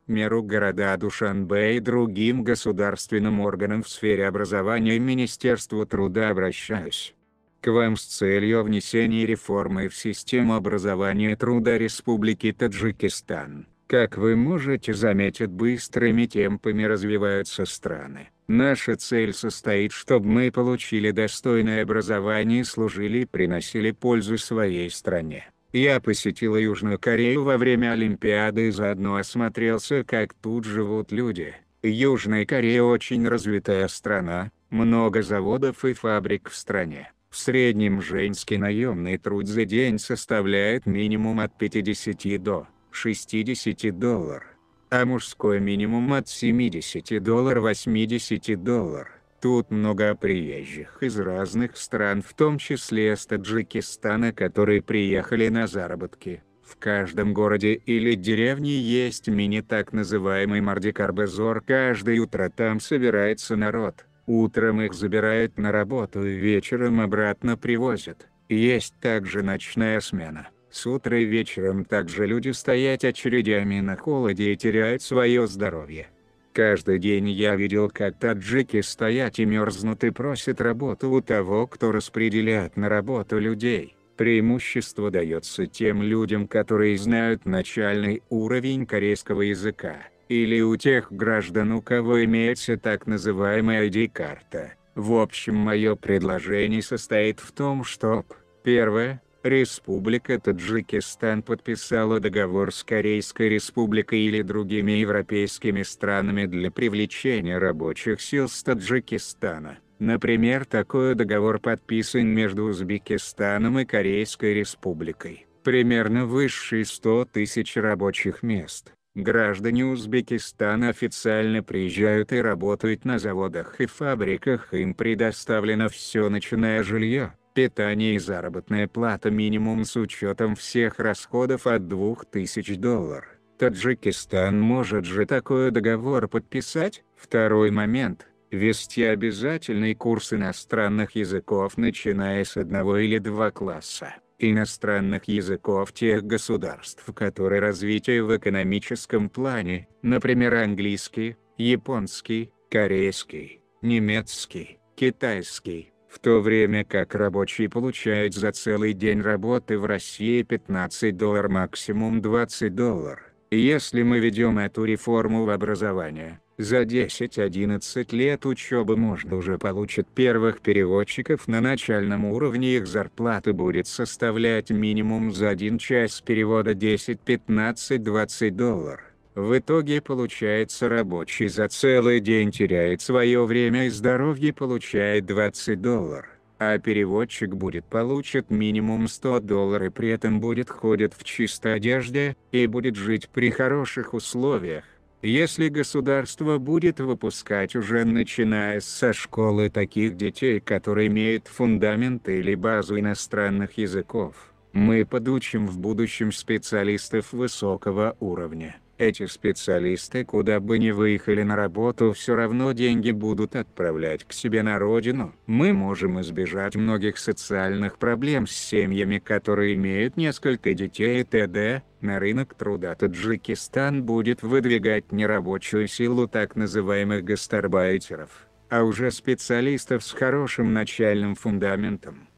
меру города Душанбе и другим государственным органам в сфере образования и Министерству труда обращаюсь к вам с целью внесения реформы в систему образования и труда Республики Таджикистан. Как вы можете заметить, быстрыми темпами развиваются страны. Наша цель состоит, чтобы мы получили достойное образование и служили и приносили пользу своей стране. Я посетила Южную Корею во время Олимпиады и заодно осмотрелся, как тут живут люди. Южная Корея очень развитая страна, много заводов и фабрик в стране. В среднем женский наемный труд за день составляет минимум от 50 до 60 долларов, а мужской минимум от 70 долларов 80 долларов. Тут много приезжих из разных стран, в том числе из Таджикистана, которые приехали на заработки. В каждом городе или деревне есть мини так называемый Мардикар-базар. Каждое утро там собирается народ. Утром их забирают на работу и вечером обратно привозят. Есть также ночная смена. С утра и вечером также люди стоят очередями на холоде и теряют свое здоровье. Каждый день я видел, как таджики стоят и мерзнут и просят работу у того, кто распределяет на работу людей. Преимущество дается тем людям, которые знают начальный уровень корейского языка, или у тех граждан, у кого имеется так называемая ID-карта. В общем, мое предложение состоит в том, что первое, Республика Таджикистан подписала договор с Корейской Республикой или другими европейскими странами для привлечения рабочих сил с Таджикистана. Например, такой договор подписан между Узбекистаном и Корейской Республикой. Примерно высшие 100 тысяч рабочих мест. Граждане Узбекистана официально приезжают и работают на заводах и фабриках, им предоставлено все, начиная жилье, питание и заработная плата минимум с учетом всех расходов от 2000 долларов. Таджикистан может же такой договор подписать? Второй момент. Ввести обязательный курс иностранных языков, начиная с 1 или 2 класса. Иностранных языков тех государств, которые развитие в экономическом плане, например, английский, японский, корейский, немецкий, китайский, в то время как рабочий получает за целый день работы в России 15 долларов, максимум 20 долларов. Если мы ведем эту реформу в образование, за 10-11 лет учебы можно уже получить первых переводчиков на начальном уровне, их зарплата будет составлять минимум за 1 час перевода 10, 15, 20 долларов. В итоге получается, рабочий за целый день теряет свое время и здоровье, получает 20 долларов, а переводчик получит минимум 100 долларов и при этом будет ходить в чистой одежде и будет жить при хороших условиях. Если государство будет выпускать уже начиная со школы таких детей, которые имеют фундаменты или базу иностранных языков, мы подучим в будущем специалистов высокого уровня. Эти специалисты, куда бы ни выехали на работу, все равно деньги будут отправлять к себе на родину. Мы можем избежать многих социальных проблем с семьями, которые имеют несколько детей и т.д. На рынок труда Таджикистан будет выдвигать не рабочую силу так называемых гастарбайтеров, а уже специалистов с хорошим начальным фундаментом.